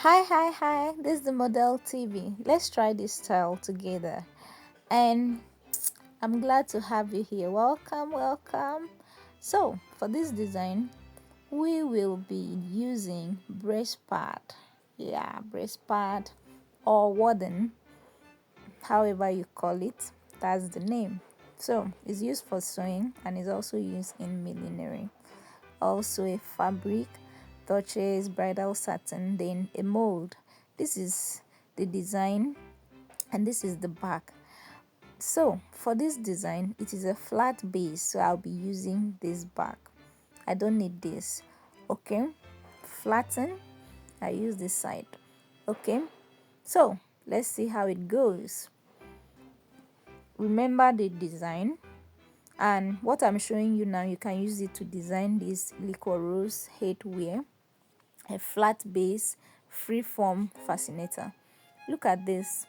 Hi, this is the Model TV. Let's try this style together. And I'm glad to have you here. Welcome. So, for this design, we will be using breast pad. Yeah, breast pad or warden, however you call it. That's the name. So, it's used for sewing and is also used in millinery. Also a fabric, touches, bridal satin, then a mold. This is the design and this is the back. So for this design, it is a flat base, so I'll be using this back. I don't need this. Okay, flatten, I use this side. Okay, so let's see how it goes. Remember the design, and what I'm showing you now, you can use it to design this liquor rose headwear, a flat base free-form fascinator. Look at this.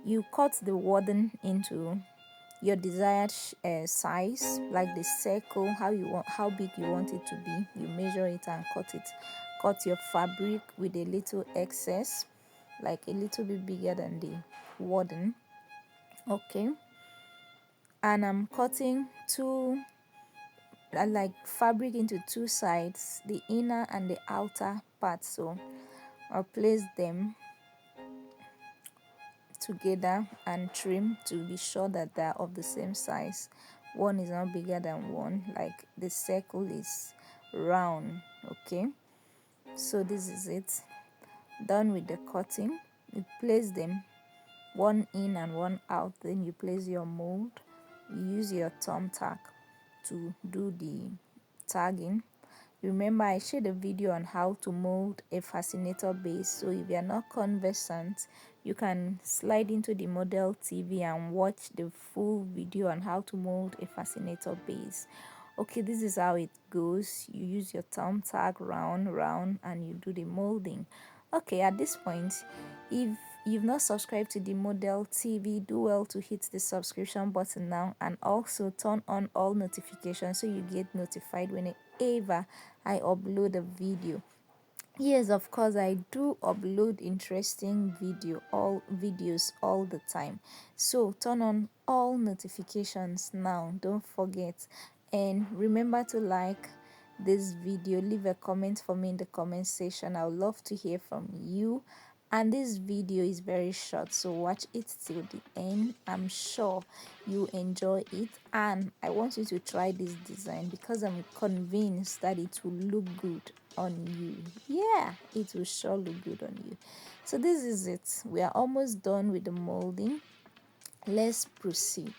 You cut the warden into your desired size, like the circle, how big you want it to be. You measure it and cut it. Cut your fabric with a little excess, like a little bit bigger than the warden. Okay, and I'm cutting two like fabric into two sides, the inner and the outer part. So I'll place them together and trim to be sure that they're of the same size. One is not bigger than one, like the circle is round. Okay, so this is it. Done with the cutting, you place them one in and one out, then you place your mold. You use your thumb tack to do the tagging. Remember, I shared a video on how to mold a fascinator base, so if you are not conversant, you can slide into the Model TV and watch the full video on how to mold a fascinator base. Okay, this is how it goes. You use your thumb tack round, and you do the molding. Okay, at this point, if you've not subscribed to the Model TV, do well to hit the subscription button now and also turn on all notifications so you get notified whenever I upload a video. Yes, of course, I do upload interesting videos all the time. So turn on all notifications now. Don't forget. And remember to like this video. Leave a comment for me in the comment section. I would love to hear from you. And this video is very short, so watch it till the end. I'm sure you enjoy it, and I want you to try this design because I'm convinced that it will look good on you. Yeah, it will sure look good on you. So this is it. We are almost done with the molding. Let's proceed.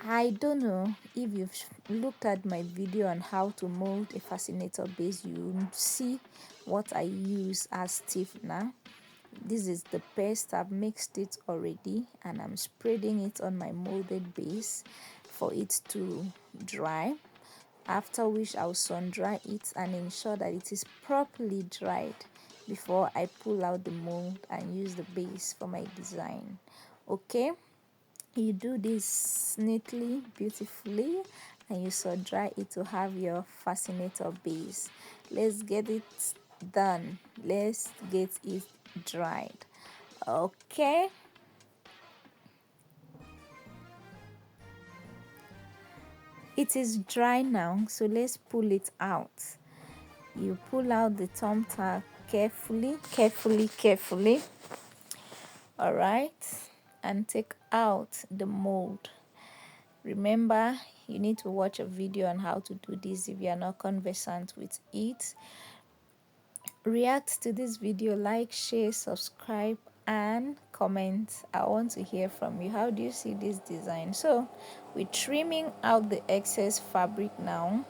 I don't know if you've looked at my video on how to mold a fascinator base. You see what I use as stiffener. This is the paste. I've mixed it already and I'm spreading it on my molded base for it to dry, after which I'll sun dry it and ensure that it is properly dried before I pull out the mold and use the base for my design. Okay, you do this neatly, beautifully, and you sun dry it to have your fascinator base. Let's get it done. Let's get it dried. Okay, it is dry now, so let's pull it out. You pull out the thumb tack carefully, all right, and take out the mold. Remember, you need to watch a video on how to do this if you are not conversant with it. React to this video, like, share, subscribe, and comment. I want to hear from you. How do you see this design? So we're trimming out the excess fabric now,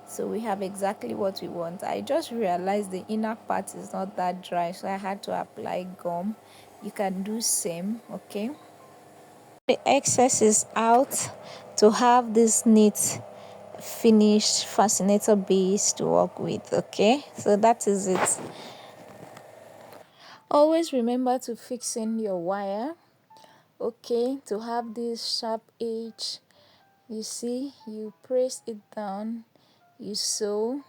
so we have exactly what we want. I just realized the inner part is not that dry, so I had to apply gum. You can do same. Okay, the excess is out to have this neat finished fascinator base to work with. Okay, so that is it. Always remember to fix in your wire, okay, to have this sharp edge. You see, you press it down, you sew,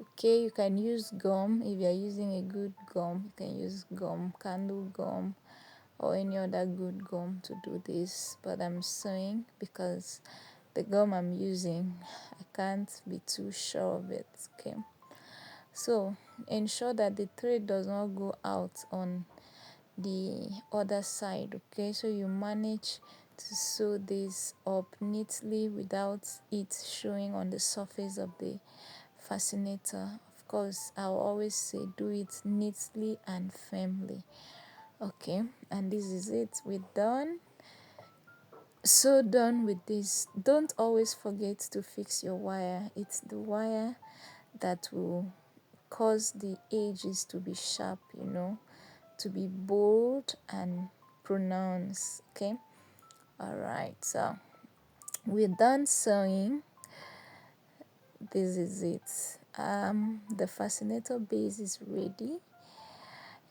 Okay, you can use gum. If you're using a good gum, you can use gum, candle gum, or any other good gum to do this. But I'm sewing because the gum I'm using, I can't be too sure of it. Okay, so ensure that the thread does not go out on the other side. Okay, so you manage to sew this up neatly without it showing on the surface of the fascinator. Of course, I'll always say do it neatly and firmly. Okay, and this is it, we're done. So done with this. Don't always forget to fix your wire. It's the wire that will cause the edges to be sharp, to be bold and pronounced. Okay, all right, so we're done sewing. This is it. The fascinator base is ready.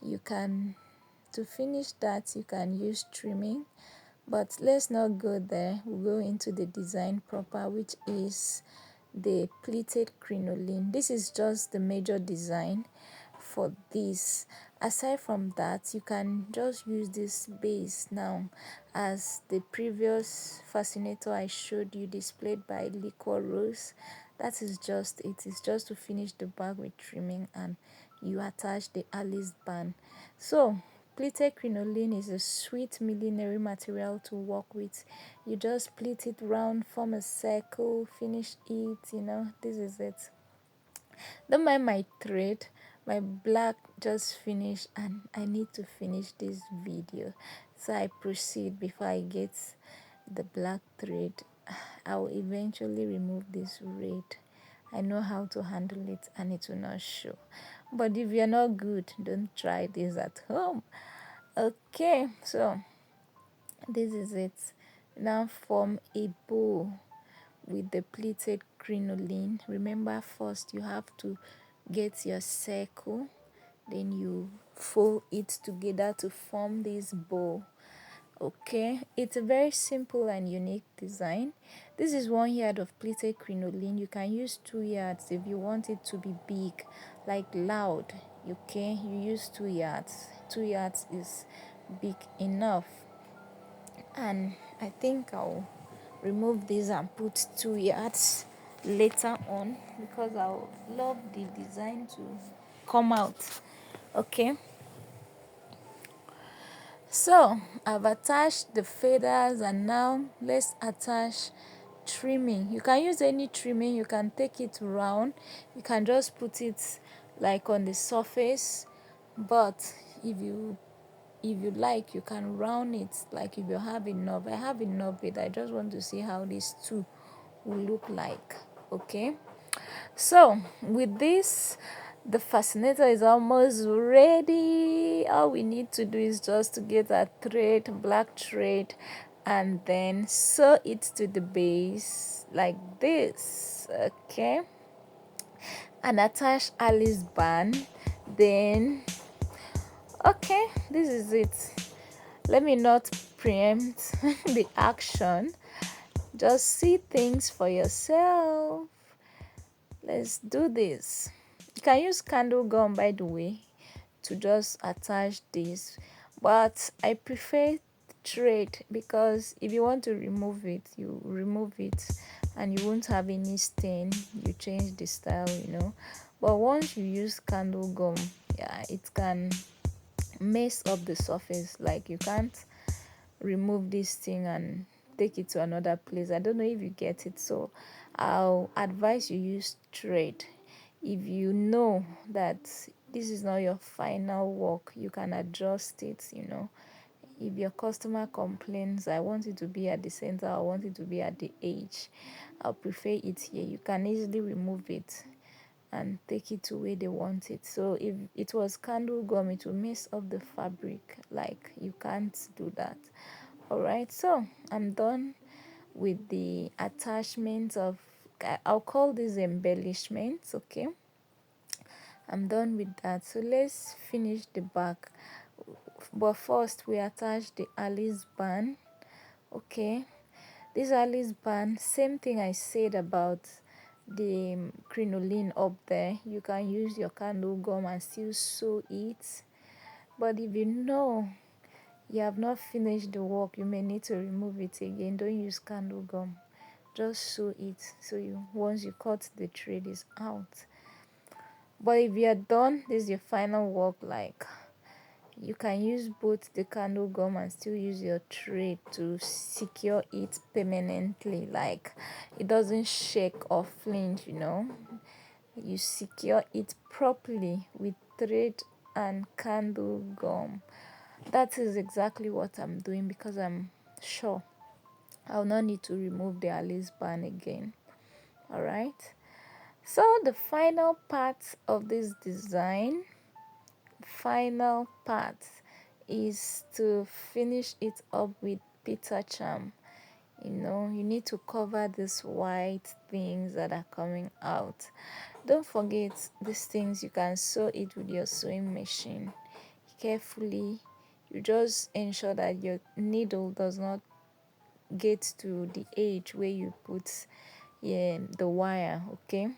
You can, to finish that, you can use trimming, but let's not go there. We'll go into the design proper, which is the pleated crinoline. This is just the major design for this. Aside from that, you can just use this base now as the previous fascinator I showed you displayed by Liquor Rose. That is just it. It's just to finish the bag with trimming, and you attach the Alice band. So pleated crinoline is a sweet millinery material to work with. You just pleat it round, form a circle, finish it. This is it. Don't mind my thread. My black just finished and I need to finish this video, so I proceed before I get the black thread. I will eventually remove this red. I know how to handle it and it will not show. But if you're not good, don't try this at home. Okay, so this is it. Now form a bow with the pleated crinoline. Remember, first you have to get your circle, then you fold it together to form this bow. Okay, it's a very simple and unique design. This is 1 yard of pleated crinoline. You can use 2 yards if you want it to be big, like loud. Okay, you use 2 yards. 2 yards is big enough. And I think I'll remove this and put 2 yards later on, because I'll love the design to come out. Okay, so I've attached the feathers, and now let's attach trimming. You can use any trimming. You can take it round, you can just put it like on the surface, but if you like, you can round it, like if you have enough. I have enough, but I just want to see how these two will look like. Okay, so with this, the fascinator is almost ready. All we need to do is just to get a thread, black thread, and then sew it to the base like this. Okay, and attach Alice band. Then okay, this is it. Let me not preempt the action. Just see things for yourself. Let's do this. You can use candle gum, by the way, to just attach this, but I prefer thread, because if you want to remove it, you remove it and you won't have any stain. You change the style. But once you use candle gum, yeah, it can mess up the surface. Like, you can't remove this thing and take it to another place. I don't know if you get it. So I'll advise you use thread. If you know that this is not your final work, you can adjust it. If your customer complains, I want it to be at the center, I want it to be at the edge, I'll prefer it here, you can easily remove it and take it to where they want it. So if it was candle gum, it will mess up the fabric. Like, you can't do that. All right, so I'm done with the attachments of, I'll call these embellishments. Okay, I'm done with that. So let's finish the back. But first, we attach the Alice band. Okay, this Alice band, same thing I said about the crinoline up there, you can use your candle gum and still sew it. But if you know you have not finished the work, you may need to remove it again. Don't use candle gum, just sew it. So you, once you cut the thread, is out. But if you are done, this is your final work, like you can use both the candle gum and still use your thread to secure it permanently, like it doesn't shake or flinch, you know. You secure it properly with thread and candle gum. That is exactly what I'm doing, because I'm sure I'll not need to remove the Alice band again. Alright, so the final part is to finish it up with pita charm. You know, you need to cover these white things that are coming out. Don't forget these things, you can sew it with your sewing machine carefully. You just ensure that your needle does not get to the edge where you put the wire, okay.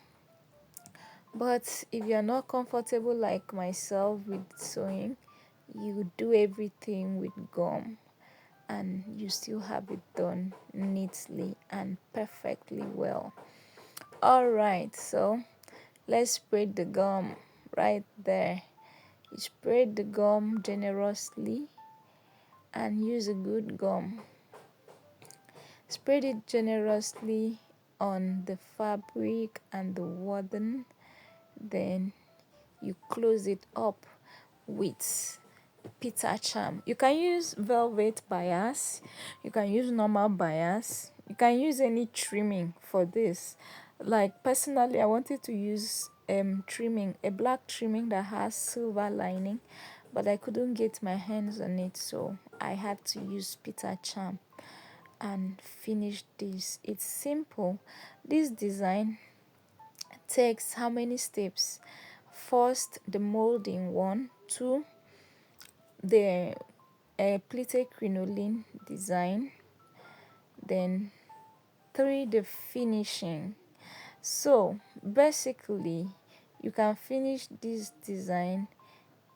But if you're not comfortable like myself with sewing, you do everything with gum and you still have it done neatly and perfectly well. Alright, so let's spread the gum right there. You spread the gum generously and use a good gum. Spread it generously on the fabric and the warden. Then you close it up with pita charm. You can use velvet bias, you can use normal bias, you can use any trimming for this. Like personally, I wanted to use trimming, a black trimming that has silver lining, but I couldn't get my hands on it, so I had to use pita charm and finish this. It's simple. This design takes how many steps? First, the molding, 1, 2, the pleated crinoline design, then 3, the finishing. So basically, you can finish this design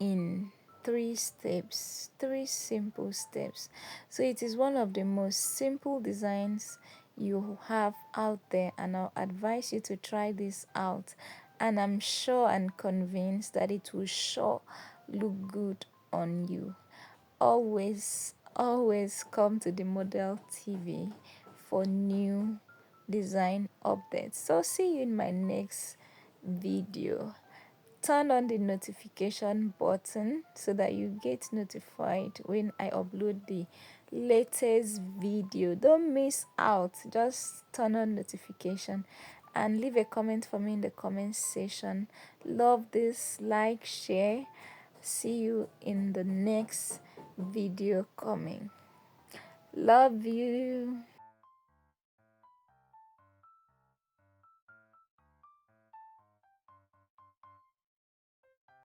in 3 steps, 3 simple steps. So it is one of the most simple designs you have out there, and I'll advise you to try this out, and I'm sure and convinced that it will sure look good on you. Always come to the Model TV for new design updates. So see you in my next video. Turn on the notification button so that you get notified when I upload the latest video. Don't miss out. Just turn on notification and leave a comment for me in the comment section. Love this, like, share. See you in the next video coming. Love you.